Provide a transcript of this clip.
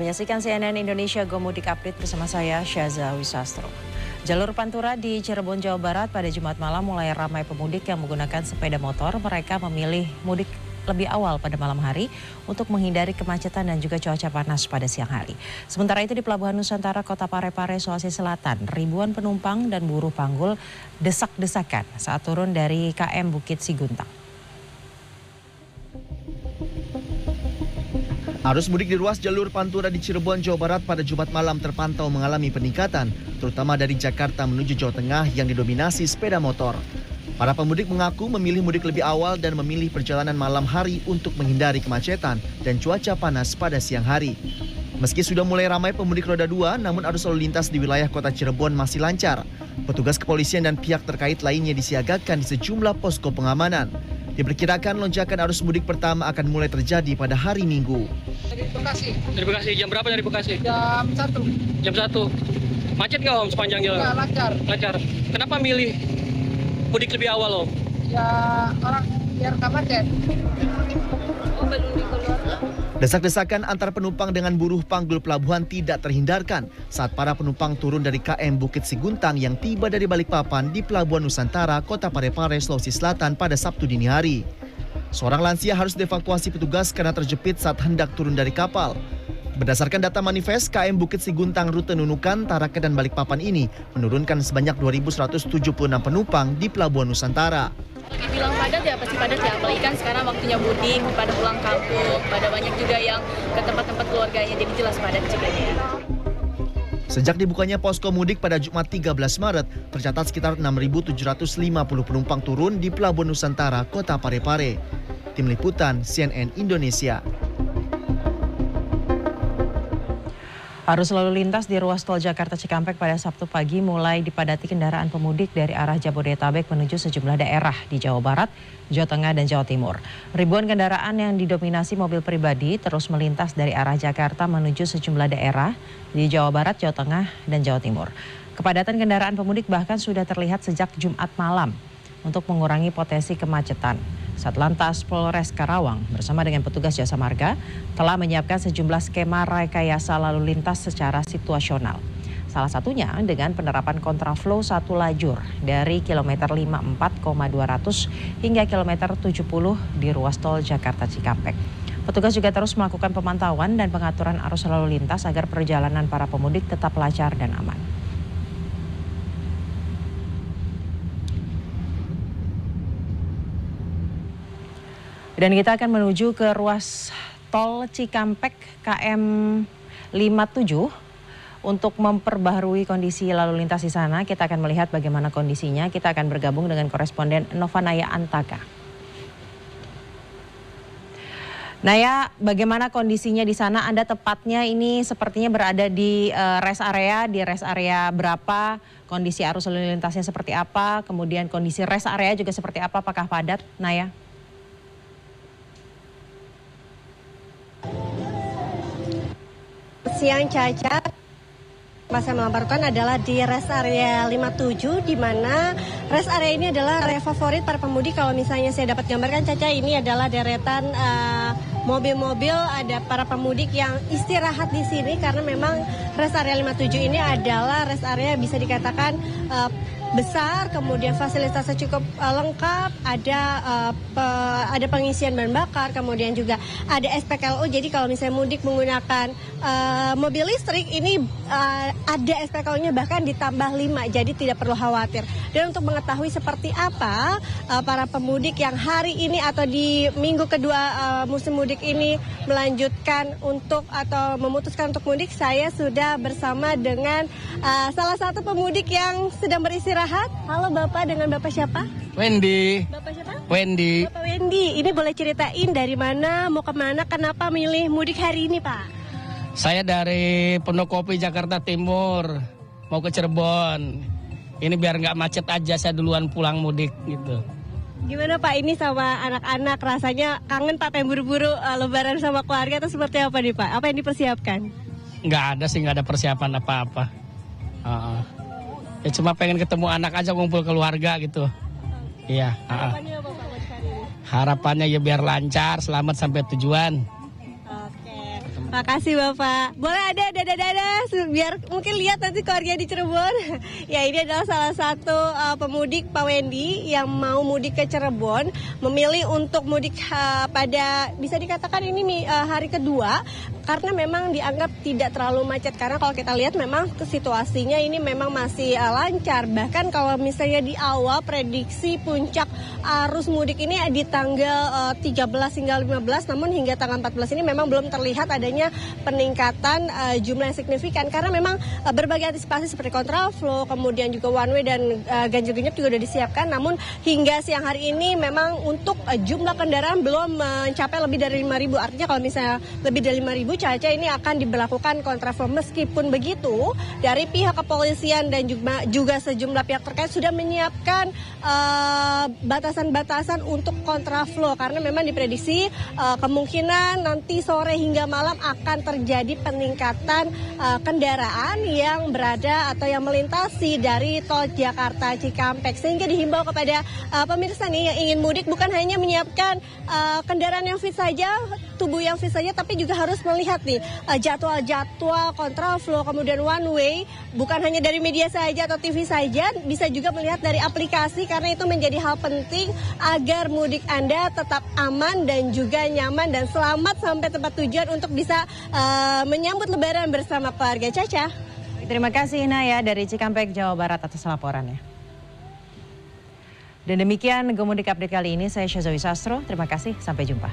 menyaksikan CNN Indonesia Go Mudik Update bersama saya Syaza Wisastro. Jalur Pantura di Cirebon, Jawa Barat pada Jumat malam mulai ramai pemudik yang menggunakan sepeda motor. Mereka memilih mudik lebih awal pada malam hari untuk menghindari kemacetan dan juga cuaca panas pada siang hari. Sementara itu di Pelabuhan Nusantara, Kota Parepare, Sulawesi Selatan, ribuan penumpang dan buruh panggul desak-desakan saat turun dari KM Bukit Siguntang. Arus mudik di ruas jalur Pantura di Cirebon, Jawa Barat pada Jumat malam terpantau mengalami peningkatan, terutama dari Jakarta menuju Jawa Tengah yang didominasi sepeda motor. Para pemudik mengaku memilih mudik lebih awal dan memilih perjalanan malam hari untuk menghindari kemacetan dan cuaca panas pada siang hari. Meski sudah mulai ramai pemudik roda 2, namun arus lalu lintas di wilayah kota Cirebon masih lancar. Petugas kepolisian dan pihak terkait lainnya disiagakan di sejumlah posko pengamanan. Diperkirakan lonjakan arus mudik pertama akan mulai terjadi pada hari Minggu. Dari Bekasi, jam berapa dari Bekasi? Jam 1. Jam 1. Macet nggak Om sepanjang jalan? Nggak, lancar. Lancar. Kenapa milih mudik lebih awal Om? Ya orang biar nggak macet. Desak-desakan antar penumpang dengan buruh panggul pelabuhan tidak terhindarkan saat para penumpang turun dari KM Bukit Siguntang yang tiba dari Balikpapan di Pelabuhan Nusantara, Kota Parepare, Sulawesi Selatan pada Sabtu dini hari. Seorang lansia harus dievakuasi petugas karena terjepit saat hendak turun dari kapal. Berdasarkan data manifest, KM Bukit Siguntang rute Nunukan, Tarakan, dan Balikpapan ini menurunkan sebanyak 2.176 penumpang di Pelabuhan Nusantara. Dibilang padat ya pasti padat ya, apalagi kan sekarang waktunya mudik, pada pulang kampung, pada banyak juga yang ke tempat-tempat keluarganya, jadi jelas padat juga ya. Sejak dibukanya posko mudik pada Jumat 13 Maret, tercatat sekitar 6.750 penumpang turun di Pelabuhan Nusantara, Kota Parepare. Tim Liputan CNN Indonesia. Arus lalu lintas di ruas tol Jakarta Cikampek pada Sabtu pagi mulai dipadati kendaraan pemudik dari arah Jabodetabek menuju sejumlah daerah di Jawa Barat, Jawa Tengah, dan Jawa Timur. Ribuan kendaraan yang didominasi mobil pribadi terus melintas dari arah Jakarta menuju sejumlah daerah di Jawa Barat, Jawa Tengah, dan Jawa Timur. Kepadatan kendaraan pemudik bahkan sudah terlihat sejak Jumat malam. Untuk mengurangi potensi kemacetan, Satlantas Polres Karawang bersama dengan petugas Jasa Marga telah menyiapkan sejumlah skema rekayasa lalu lintas secara situasional. Salah satunya dengan penerapan kontraflow satu lajur dari kilometer 54,200 hingga kilometer 70 di ruas tol Jakarta Cikampek. Petugas juga terus melakukan pemantauan dan pengaturan arus lalu lintas agar perjalanan para pemudik tetap lancar dan aman. Dan kita akan menuju ke ruas tol Cikampek KM 57 untuk memperbaharui kondisi lalu lintas di sana. Kita akan melihat bagaimana kondisinya. Kita akan bergabung dengan koresponden Novanaya Antaka. Naya, bagaimana kondisinya di sana? Anda tepatnya ini sepertinya berada di rest area berapa? Kondisi arus lalu lintasnya seperti apa? Kemudian kondisi rest area juga seperti apa? Apakah padat, Naya? Siang Caca, saya melaporkan adalah di rest area 57, di mana rest area ini adalah area favorit para pemudik. Kalau misalnya saya dapat gambarkan Caca, ini adalah deretan mobil-mobil, ada para pemudik yang istirahat di sini karena memang rest area 57 ini adalah rest area bisa dikatakan besar, kemudian fasilitasnya cukup lengkap, ada pengisian bahan bakar, kemudian juga ada SPKLU. Jadi kalau misalnya mudik menggunakan mobil listrik ini ada SPKLU-nya bahkan ditambah 5, jadi tidak perlu khawatir. Dan untuk mengetahui seperti apa para pemudik yang hari ini atau di minggu kedua musim mudik ini melanjutkan atau memutuskan untuk mudik, saya sudah bersama dengan salah satu pemudik yang sedang beristirahat. Halo Bapak, dengan Bapak siapa? Wendy. Bapak siapa? Wendy. Bapak Wendy, ini boleh ceritain dari mana, mau kemana, kenapa milih mudik hari ini Pak? Saya dari Pondokopi, Jakarta Timur, mau ke Cirebon. Ini biar nggak macet aja, saya duluan pulang mudik gitu. Gimana Pak, ini sama anak-anak rasanya kangen Pak, pengen buru-buru lebaran sama keluarga atau seperti apa nih Pak? Apa yang dipersiapkan? Nggak ada sih, nggak ada persiapan apa-apa. Ya cuma pengen ketemu anak aja, ngumpul keluarga gitu. Iya. Harapannya apa Pak buat hari ini? Harapannya ya biar lancar, selamat sampai tujuan. Oke. Makasih Bapak. Boleh ada dada-dada biar mungkin lihat nanti keluarga di Cirebon. Ya, ini adalah salah satu pemudik Pak Wendy yang mau mudik ke Cirebon, memilih untuk mudik pada bisa dikatakan ini hari kedua karena memang dianggap tidak terlalu macet, karena kalau kita lihat memang situasinya ini memang masih lancar. Bahkan kalau misalnya di awal prediksi puncak arus mudik ini di tanggal 13 hingga 15, namun hingga tanggal 14 ini memang belum terlihat adanya peningkatan jumlah yang signifikan karena memang berbagai antisipasi seperti kontraflow, kemudian juga one way dan ganjil genap juga sudah disiapkan. Namun hingga siang hari ini memang untuk jumlah kendaraan belum mencapai lebih dari 5.000. Artinya kalau misalnya lebih dari 5.000, Caca, ini akan diberlakukan kontraflow. Meskipun begitu, dari pihak kepolisian dan juga sejumlah pihak terkait sudah menyiapkan batasan-batasan untuk kontraflow karena memang diprediksi kemungkinan nanti sore hingga malam akan terjadi peningkatan kendaraan yang berada atau yang melintasi dari tol Jakarta Cikampek, sehingga dihimbau kepada pemirsa nih yang ingin mudik bukan hanya menyiapkan kendaraan yang fit saja, tubuh yang fit saja, tapi juga harus melihat nih jadwal-jadwal kontraflow, kemudian one way, bukan hanya dari media saja atau TV saja, bisa juga melihat dari aplikasi karena itu menjadi hal penting agar mudik Anda tetap aman dan juga nyaman dan selamat sampai tempat tujuan untuk bisa menyambut Lebaran bersama keluarga. Caca. Terima kasih Inaya dari Cikampek, Jawa Barat atas laporannya. Dan demikian Gomudik Update kali ini, saya Syazawi Sastro. Terima kasih, sampai jumpa.